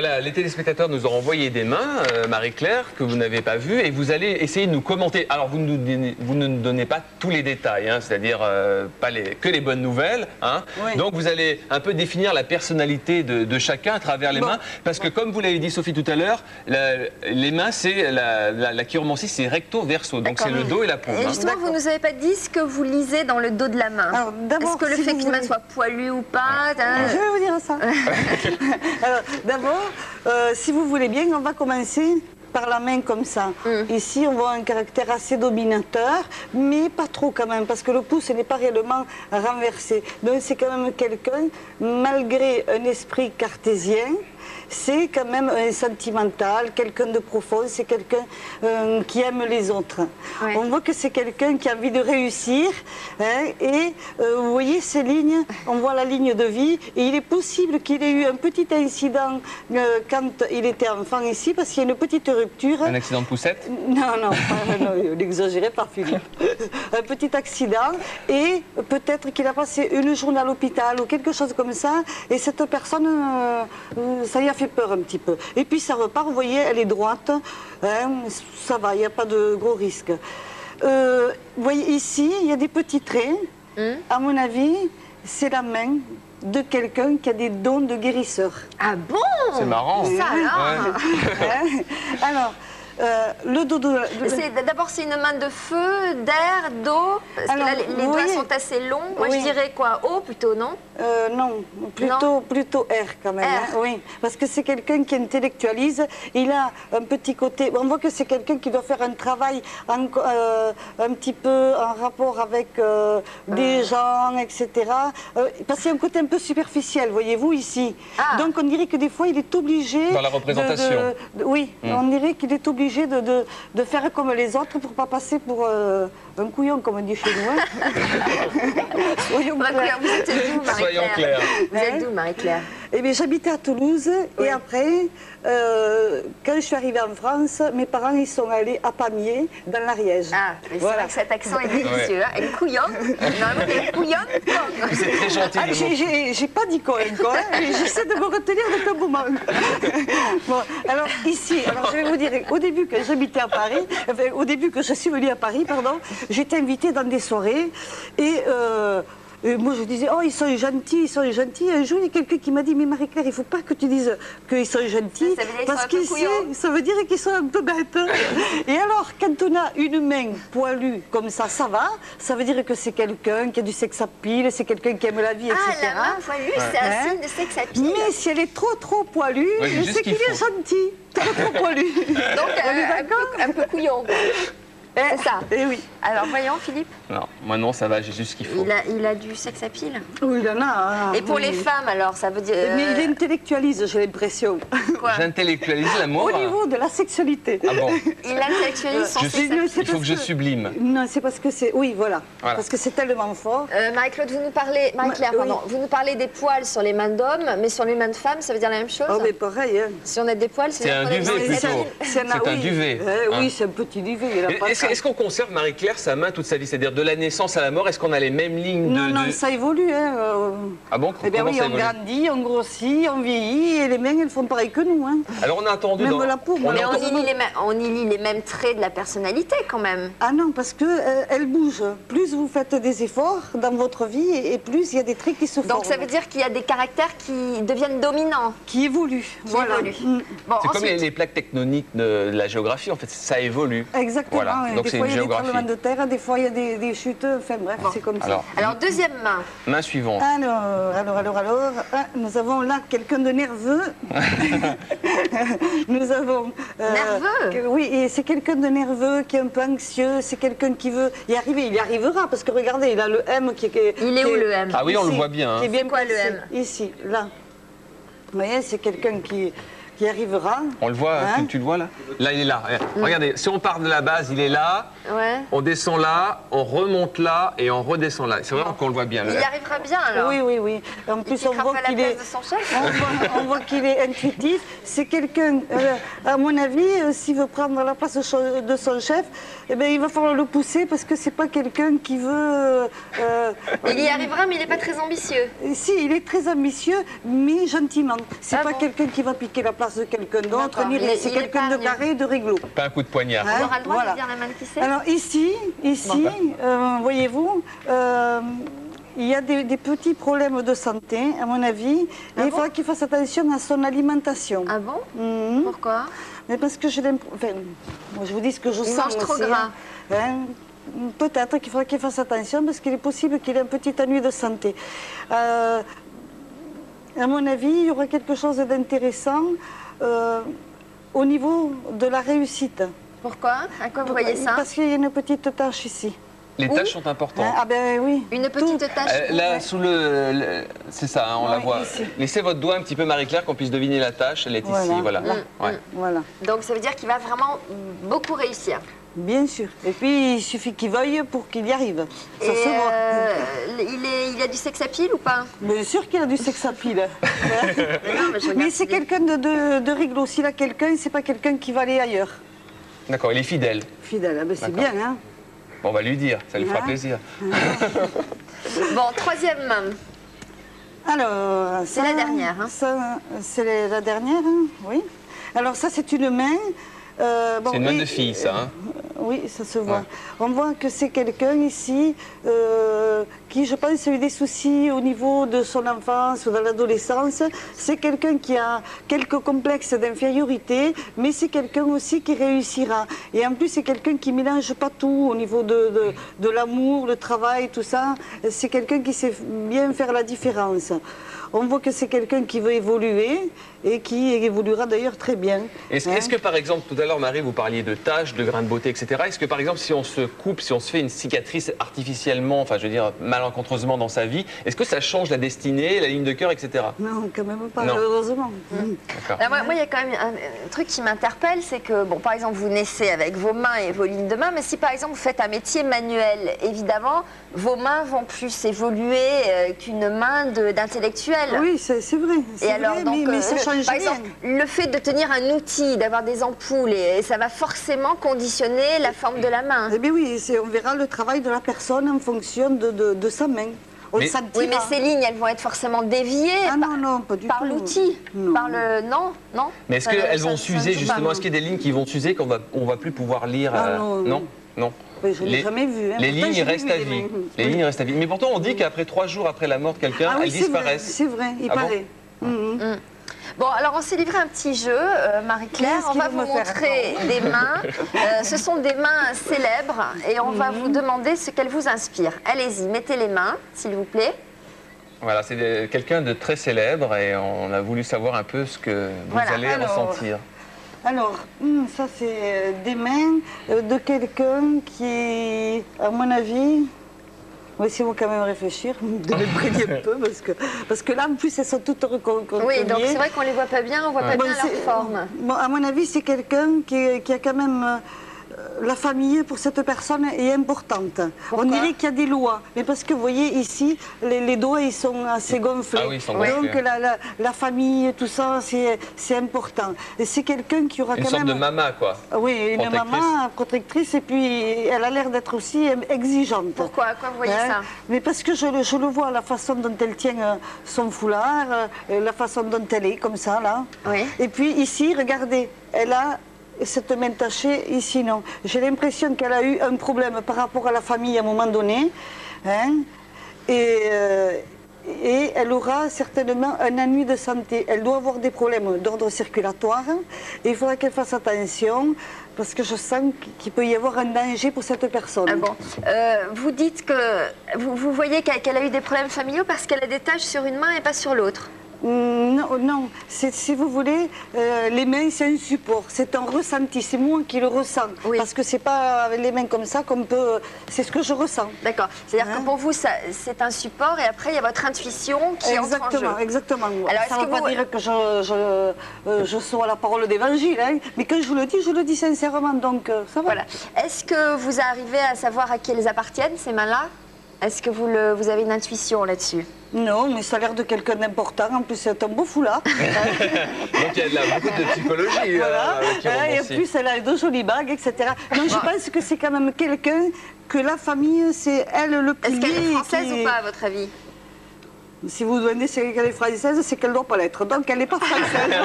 Voilà, les téléspectateurs nous ont envoyé des mains, Marie-Claire, que vous n'avez pas vues, et vous allez essayer de nous commenter. Alors, vous ne nous donnez pas tous les détails, hein, c'est-à-dire que les bonnes nouvelles. Hein. Oui. Donc, vous allez un peu définir la personnalité de chacun à travers les mains, parce que comme vous l'avez dit, Sophie, tout à l'heure, les mains, c'est la chiromancie, c'est recto-verso, donc c'est le dos et la paume. Et justement, vous ne nous avez pas dit ce que vous lisez dans le dos de la main. Est-ce que le fait qu'une main soit poilue ou pas Je vais vous dire ça. Alors, d'abord, si vous voulez bien, on va commencer par la main comme ça. Ici, on voit un caractère assez dominateur, mais pas trop quand même, parce que le pouce n'est pas réellement renversé. Donc c'est quand même quelqu'un, malgré un esprit cartésien, c'est quand même un sentimental, quelqu'un de profond, c'est quelqu'un qui aime les autres. Ouais. On voit que c'est quelqu'un qui a envie de réussir, hein, et vous voyez ces lignes, on voit la ligne de vie, et il est possible qu'il ait eu un petit incident quand il était enfant ici, parce qu'il y a une petite rupture. Un accident de poussette? Non, non, n'exagérez pas, Philippe. Un petit accident, et peut-être qu'il a passé une journée à l'hôpital ou quelque chose comme ça, et cette personne, ça y a fait peur un petit peu. Et puis ça repart, vous voyez, elle est droite, hein, ça va, il n'y a pas de gros risques. Vous voyez ici, il y a des petits traits. À mon avis, c'est la main de quelqu'un qui a des dons de guérisseur. Ah bon? C'est marrant. Ça alors. Ouais. Alors, le dos de... D'abord, c'est une main de feu, d'air, d'eau. Parce que là, les doigts sont assez longs. Moi, je dirais quoi? Eau plutôt, non? Non, plutôt air quand même. Hein, oui, parce que c'est quelqu'un qui intellectualise. Il a un petit côté... On voit que c'est quelqu'un qui doit faire un travail un petit peu en rapport avec des gens, etc. Parce qu'il y a un côté un peu superficiel, voyez-vous, ici. Donc, on dirait que des fois, il est obligé... Dans la représentation. Oui, on dirait qu'il est obligé de faire comme les autres pour ne pas passer pour un couillon, comme on dit chez nous. Hein. Soyons clairs. Vous êtes d'où, Marie-Claire? Soyons clairs. Vous êtes d'où, Marie-Claire? Eh bien, j'habitais à Toulouse, et après, quand je suis arrivée en France, mes parents, ils sont allés à Pamiers, dans l'Ariège. Ah, mais c'est vrai que cet accent est délicieux, hein. Elle couillonne. Normalement, elle couillonne. C'est très gentil. J'ai pas dit quoi encore, hein. J'essaie de me retenir depuis un moment. Bon, alors ici, alors je vais vous dire, au début que j'habitais à Paris, enfin, au début que je suis venue à Paris, pardon, j'étais invitée dans des soirées, et moi, je disais, oh, ils sont gentils, ils sont gentils. Un jour, il y a quelqu'un qui m'a dit, mais Marie-Claire, il ne faut pas que tu dises qu'ils sont gentils, parce que ça veut dire qu'ils sont un peu bêtes. Et alors, quand on a une main poilue comme ça va. Ça veut dire que c'est quelqu'un qui a du sex appeal, c'est quelqu'un qui aime la vie, etc. Ah, la main poilue, c'est un signe de sex appeal. Mais si elle est trop poilue, c'est qu'il est gentil. Trop poilu. Donc, un peu couillon. C'est ça. Eh oui. Alors, voyons, Philippe. Non, moi non, ça va, j'ai juste ce qu'il faut. Il a du sex appeal. Oui, il en a. Et pour les femmes, alors, ça veut dire... Mais il intellectualise, j'ai l'impression. Quoi? J'intellectualise l'amour. Au niveau de la sexualité. Ah bon? Il intellectualise son sex appeal. Il faut que je sublime. Non, c'est parce que c'est... Oui, voilà. Parce que c'est tellement fort. Marie-Claude, vous nous parlez... Marie-Claire, pardon. Vous nous parlez des poils sur les mains d'hommes, mais sur les mains de femmes, ça veut dire la même chose? Oh, mais pareil, hein. Si on a des poils, c'est un duvet plutôt. C'est un duvet. Oui, c'est un petit duvet. Est-ce qu'on conserve, Marie-Claire, sa main toute sa vie? C'est-à-dire de la naissance à la mort, est-ce qu'on a les mêmes lignes de... Non, ça évolue. Hein. Ah bon? Eh bien oui, on grandit, on grossit, on vieillit, et les mains, elles font pareil que nous. Hein. Alors on a entendu... Même la peau. Mais on y lit les mêmes traits de la personnalité, quand même. Ah non, parce qu'elle bouge. Plus vous faites des efforts dans votre vie, et plus il y a des traits qui se forment. Donc ça veut dire qu'il y a des caractères qui deviennent dominants. Qui évoluent. Voilà. Bon, c'est comme les plaques tectoniques de la géographie, en fait, ça évolue. Exactement. Voilà. Ouais. Donc des fois, il y a des tremblements de terre, des fois, il y a des chutes, enfin bref, c'est comme ça. Alors, deuxième main. Main suivante. Alors, nous avons là quelqu'un de nerveux. Nous avons... nerveux? Oui, et c'est quelqu'un de nerveux, qui est un peu anxieux, c'est quelqu'un qui veut y arriver. Il y arrivera, parce que regardez, il a le M qui est... Il est où le M? Ah oui, on le voit bien. Qui est bien quoi le M? Ici, là. Vous voyez, c'est quelqu'un qui arrivera. On le voit, hein? Tu le vois là? Là, il est là. Regardez, si on part de la base, il est là. Ouais. On descend là, on remonte là et on redescend là. C'est vraiment qu'on le voit bien. Il y arrivera bien alors? Oui. En plus, on voit qu'il est... On voit qu'il est intuitif. C'est quelqu'un, à mon avis, s'il veut prendre la place de son chef, eh bien, il va falloir le pousser parce que c'est pas quelqu'un qui veut... Il y arrivera, mais il n'est pas très ambitieux. Si, il est très ambitieux, mais gentiment. C'est pas quelqu'un qui va piquer la place place de quelqu'un d'autre, D'accord. ni rien. C'est quelqu'un de carré, de réglo. Pas un coup de poignard. On aura le droit de dire la main qui c'est? Alors ici, voyez-vous, il y a des petits problèmes de santé, à mon avis, et il faudra qu'il fasse attention à son alimentation. Ah bon? Pourquoi? Mais parce que j'ai l'impression... Enfin, moi je vous dis ce que je sens. Mange trop gras. Peut-être qu'il faudra qu'il fasse attention parce qu'il est possible qu'il ait un petit ennui de santé. À mon avis, il y aura quelque chose d'intéressant au niveau de la réussite. Pourquoi? À quoi vous voyez ça? Parce qu'il y a une petite tache ici. Les tâches sont importantes. Ah ben oui. Une petite tache. Là, sous c'est ça, hein, on la voit. Ici. Laissez votre doigt un petit peu, Marie-Claire, qu'on puisse deviner la tâche. Elle est ici, voilà. Voilà. Donc ça veut dire qu'il va vraiment beaucoup réussir. Bien sûr. Et puis, il suffit qu'il veuille pour qu'il y arrive. Ça se voit. Il a du sex appeal ou pas? Bien sûr qu'il a du sex appeal. Mais c'est quelqu'un de rigolo. S'il a quelqu'un, c'est pas quelqu'un qui va aller ailleurs. D'accord, il est fidèle. Fidèle, ah ben c'est bien, hein. Bon, on va lui dire, ça lui fera plaisir. Bon, troisième main. Alors, c'est la dernière. Hein. C'est la dernière, hein, oui. Alors ça, c'est une main. C'est une main de fille, ça. Hein. Oui, ça se voit. Ouais. On voit que c'est quelqu'un ici qui, je pense, a eu des soucis au niveau de son enfance ou de l'adolescence. C'est quelqu'un qui a quelques complexes d'infériorité, mais c'est quelqu'un aussi qui réussira. Et en plus, c'est quelqu'un qui ne mélange pas tout au niveau de l'amour, le travail, tout ça. C'est quelqu'un qui sait bien faire la différence. On voit que c'est quelqu'un qui veut évoluer et qui évoluera d'ailleurs très bien. Est-ce que par exemple, tout à l'heure Marie, vous parliez de taches, de grains de beauté, etc. Est-ce que par exemple, si on se coupe, si on se fait une cicatrice artificiellement, enfin je veux dire malencontreusement dans sa vie, est-ce que ça change la destinée, la ligne de cœur, etc. Non, quand même pas, heureusement. Moi, il y a quand même un truc qui m'interpelle, c'est que, bon, par exemple, vous naissez avec vos mains et vos lignes de main, mais si par exemple vous faites un métier manuel, évidemment, vos mains vont plus évoluer qu'une main d'intellectuel. Oui, c'est vrai. Et alors, vrai, donc, mais ça change par rien. exemple, le fait de tenir un outil, d'avoir des ampoules, et ça va forcément conditionner la forme de la main. Eh bien oui, on verra le travail de la personne en fonction de sa main. Oui, mais ces lignes, elles vont être forcément déviées par l'outil. Par le... Non. Mais est-ce qu'elles vont s'user, justement? Est-ce qu'il y a des lignes qui vont s'user qu'on va plus pouvoir lire? Non. Je ne l'ai jamais vu. Hein. Les lignes restent à vie. Les lignes restent à vie. Mais pourtant, on dit qu'après 3 jours après la mort de quelqu'un, elles disparaissent. C'est vrai, il paraît. Bon, alors on s'est livré un petit jeu, Marie-Claire. On va vous montrer des mains. Ce sont des mains célèbres et on va vous demander ce qu'elles vous inspirent. Allez-y, mettez les mains, s'il vous plaît. Voilà, c'est quelqu'un de très célèbre et on a voulu savoir un peu ce que vous allez ressentir. Alors, ça c'est des mains de quelqu'un qui, à mon avis, laissez-moi quand même réfléchir, de m'imprégner un peu, parce que là, en plus, elles sont toutes recroquevillées. Oui, donc c'est vrai qu'on ne les voit pas bien, on ne voit pas bien leur forme. Bon, à mon avis, c'est quelqu'un qui a quand même... La famille, pour cette personne, est importante. Pourquoi? On dirait qu'il y a des lois. Mais parce que, vous voyez, ici, les doigts, ils sont assez gonflés. Ah oui, ils sont gonflés. Donc, la famille, tout ça, c'est important. Et c'est quelqu'un qui aura une quand même... Une sorte de maman, quoi. Oui, une maman protectrice. Et puis, elle a l'air d'être aussi exigeante. Pourquoi? À quoi vous voyez ça? Mais parce que je le vois, la façon dont elle tient son foulard, la façon dont elle est, comme ça, là. Oui. Et puis, ici, regardez, elle a... cette main tachée, ici non. J'ai l'impression qu'elle a eu un problème par rapport à la famille à un moment donné. Hein, et elle aura certainement un ennui de santé. Elle doit avoir des problèmes d'ordre circulatoire. Et il faudra qu'elle fasse attention parce que je sens qu'il peut y avoir un danger pour cette personne. Ah bon. Vous dites que vous voyez qu'elle a eu des problèmes familiaux parce qu'elle a des taches sur une main et pas sur l'autre. Non. Si vous voulez, les mains, c'est un support, c'est un ressenti, c'est moi qui le ressens. Oui. Parce que c'est pas avec les mains comme ça qu'on peut... C'est ce que je ressens. D'accord. C'est-à-dire que pour vous, c'est un support et après, il y a votre intuition qui entre en jeu. Exactement. Alors, ça ne veut pas dire que je sois la parole d'évangile, hein, mais quand je le dis sincèrement, donc ça va. Voilà. Est-ce que vous arrivez à savoir à qui elles appartiennent, ces mains-là? Est-ce que vous avez une intuition là-dessus? Non, mais ça a l'air de quelqu'un d'important. En plus, c'est un beau foulard. Donc il y a beaucoup de psychologie. Voilà. Et en plus, elle a de jolies bagues, etc. Donc je pense que c'est quand même quelqu'un que la famille, c'est elle le pilier. Est-ce qu'elle est française ou pas, à votre avis? Si vous donnez qu'elle est française, c'est qu'elle ne doit pas l'être. Donc elle n'est pas française.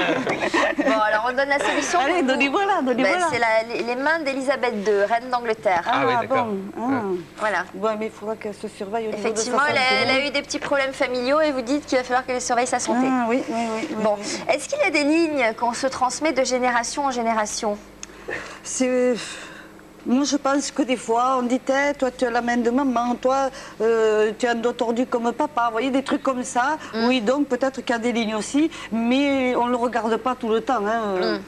Bon, alors on donne la solution. Allez, donnez-moi-la, donnez-moi-la. C'est les mains d'Elisabeth II, reine d'Angleterre. Ah oui, d'accord. Bon. Voilà. Bon, mais il faudra qu'elle se surveille au niveau de sa Effectivement, santé. elle a eu des petits problèmes familiaux et vous dites qu'il va falloir qu'elle surveille sa santé. Ah, oui, oui, oui. Bon, oui. est-ce qu'il y a des lignes qu'on se transmet de génération en génération? C'est... Moi, je pense que des fois, on dit, toi, tu as la main de maman, toi, tu as un dos tordu comme papa. Vous voyez, des trucs comme ça. Oui, donc peut-être qu'il y a des lignes aussi, mais on ne le regarde pas tout le temps. Hein.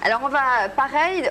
Alors, on va, pareil,